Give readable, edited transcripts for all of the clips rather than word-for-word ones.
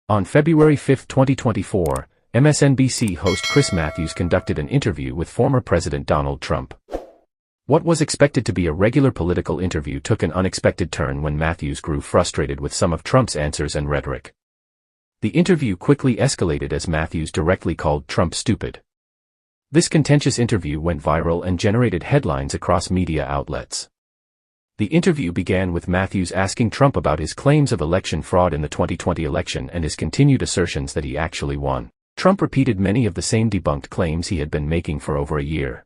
On February 5, 2024, MSNBC host Chris Matthews conducted an interview with former President Donald Trump. What was expected to be a regular political interview took an unexpected turn when Matthews grew frustrated with some of Trump's answers and rhetoric. The interview quickly escalated as Matthews directly called Trump stupid. This contentious interview went viral and generated headlines across media outlets. The interview began with Matthews asking Trump about his claims of election fraud in the 2020 election and his continued assertions that he actually won. Trump repeated many of the same debunked claims he had been making for over a year.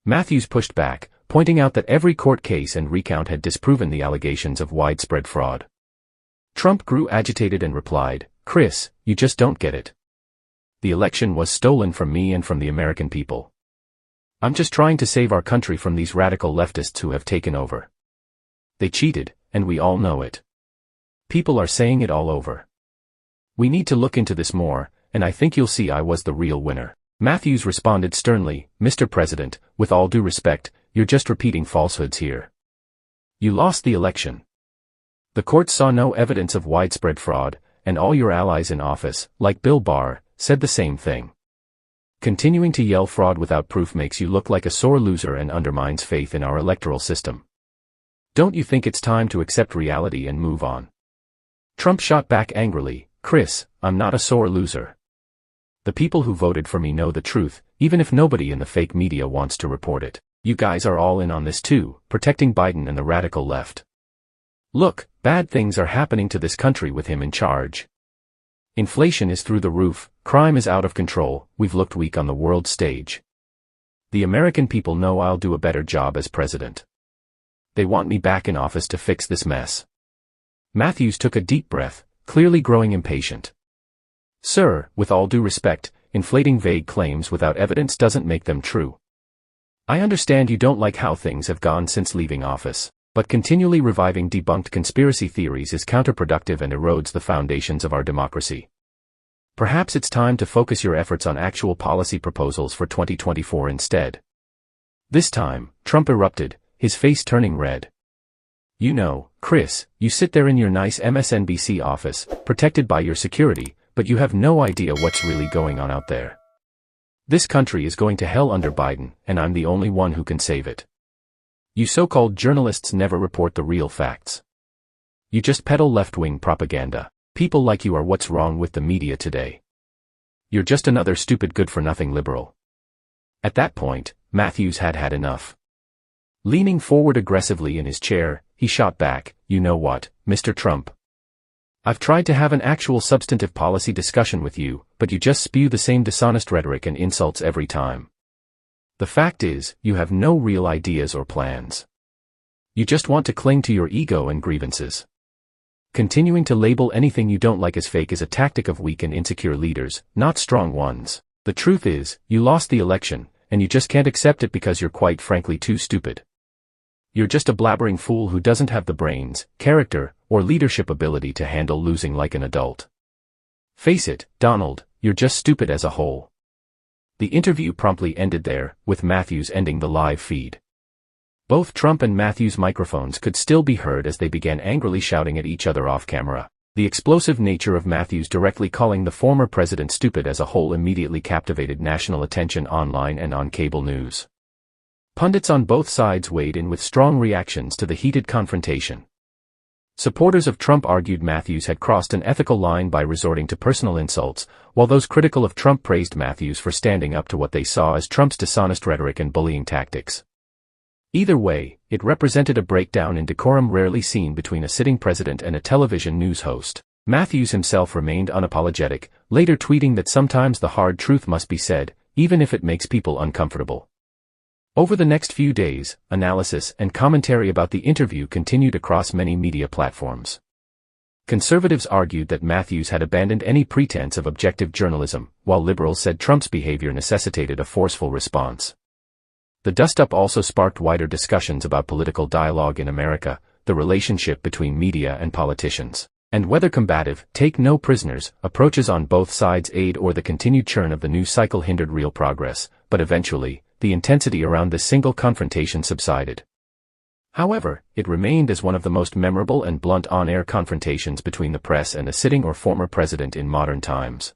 Matthews pushed back, pointing out that every court case and recount had disproven the allegations of widespread fraud. Trump grew agitated and replied, "Chris, you just don't get it. The election was stolen from me and from the American people. I'm just trying to save our country from these radical leftists who have taken over. They cheated, and we all know it. People are saying it all over. We need to look into this more, and I think you'll see I was the real winner." Matthews responded sternly, "Mr. President, with all due respect, you're just repeating falsehoods here. You lost the election. The courts saw no evidence of widespread fraud, and all your allies in office, like Bill Barr, said the same thing. Continuing to yell fraud without proof makes you look like a sore loser and undermines faith in our electoral system. Don't you think it's time to accept reality and move on?" Trump shot back angrily, "Chris, I'm not a sore loser. The people who voted for me know the truth, even if nobody in the fake media wants to report it. You guys are all in on this too, protecting Biden and the radical left. Look, bad things are happening to this country with him in charge. Inflation is through the roof, crime is out of control, we've looked weak on the world stage. The American people know I'll do a better job as president. They want me back in office to fix this mess." Matthews took a deep breath, clearly growing impatient. "Sir, with all due respect, inflating vague claims without evidence doesn't make them true. I understand you don't like how things have gone since leaving office, but continually reviving debunked conspiracy theories is counterproductive and erodes the foundations of our democracy. Perhaps it's time to focus your efforts on actual policy proposals for 2024 instead." This time, Trump erupted, his face turning red. "You know, Chris, you sit there in your nice MSNBC office, protected by your security, but you have no idea what's really going on out there. This country is going to hell under Biden, and I'm the only one who can save it. You so-called journalists never report the real facts. You just peddle left-wing propaganda. People like you are what's wrong with the media today. You're just another stupid good-for-nothing liberal." At that point, Matthews had had enough. Leaning forward aggressively in his chair, he shot back, "You know what, Mr. Trump? I've tried to have an actual substantive policy discussion with you, but you just spew the same dishonest rhetoric and insults every time. The fact is, you have no real ideas or plans. You just want to cling to your ego and grievances. Continuing to label anything you don't like as fake is a tactic of weak and insecure leaders, not strong ones. The truth is, you lost the election, and you just can't accept it because you're quite frankly too stupid. You're just a blabbering fool who doesn't have the brains, character, or leadership ability to handle losing like an adult. Face it, Donald, you're just stupid as a whole." The interview promptly ended there, with Matthews ending the live feed. Both Trump and Matthews' microphones could still be heard as they began angrily shouting at each other off camera. The explosive nature of Matthews directly calling the former president stupid as a whole immediately captivated national attention online and on cable news. Pundits on both sides weighed in with strong reactions to the heated confrontation. Supporters of Trump argued Matthews had crossed an ethical line by resorting to personal insults, while those critical of Trump praised Matthews for standing up to what they saw as Trump's dishonest rhetoric and bullying tactics. Either way, it represented a breakdown in decorum rarely seen between a sitting president and a television news host. Matthews himself remained unapologetic, later tweeting that sometimes the hard truth must be said, even if it makes people uncomfortable. Over the next few days, analysis and commentary about the interview continued across many media platforms. Conservatives argued that Matthews had abandoned any pretense of objective journalism, while liberals said Trump's behavior necessitated a forceful response. The dust-up also sparked wider discussions about political dialogue in America, the relationship between media and politicians, and whether combative, take no prisoners, approaches on both sides aid or the continued churn of the news cycle hindered real progress, but eventually, the intensity around this single confrontation subsided. However, it remained as one of the most memorable and blunt on-air confrontations between the press and a sitting or former president in modern times.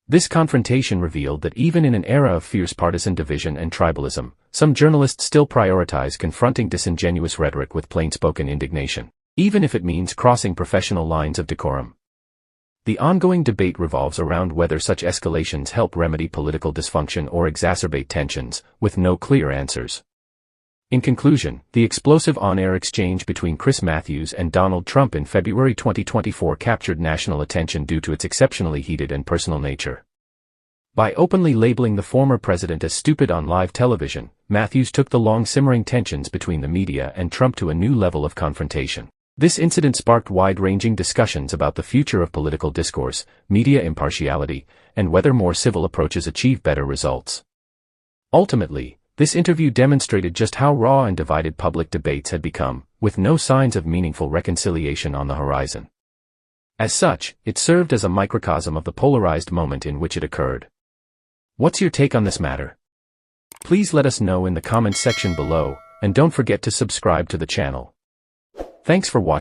This confrontation revealed that even in an era of fierce partisan division and tribalism, some journalists still prioritize confronting disingenuous rhetoric with plain-spoken indignation, even if it means crossing professional lines of decorum. The ongoing debate revolves around whether such escalations help remedy political dysfunction or exacerbate tensions, with no clear answers. In conclusion, the explosive on-air exchange between Chris Matthews and Donald Trump in February 2024 captured national attention due to its exceptionally heated and personal nature. By openly labeling the former president as stupid on live television, Matthews took the long-simmering tensions between the media and Trump to a new level of confrontation. This incident sparked wide-ranging discussions about the future of political discourse, media impartiality, and whether more civil approaches achieve better results. Ultimately, this interview demonstrated just how raw and divided public debates had become, with no signs of meaningful reconciliation on the horizon. As such, it served as a microcosm of the polarized moment in which it occurred. What's your take on this matter? Please let us know in the comments section below, and don't forget to subscribe to the channel. Thanks for watching.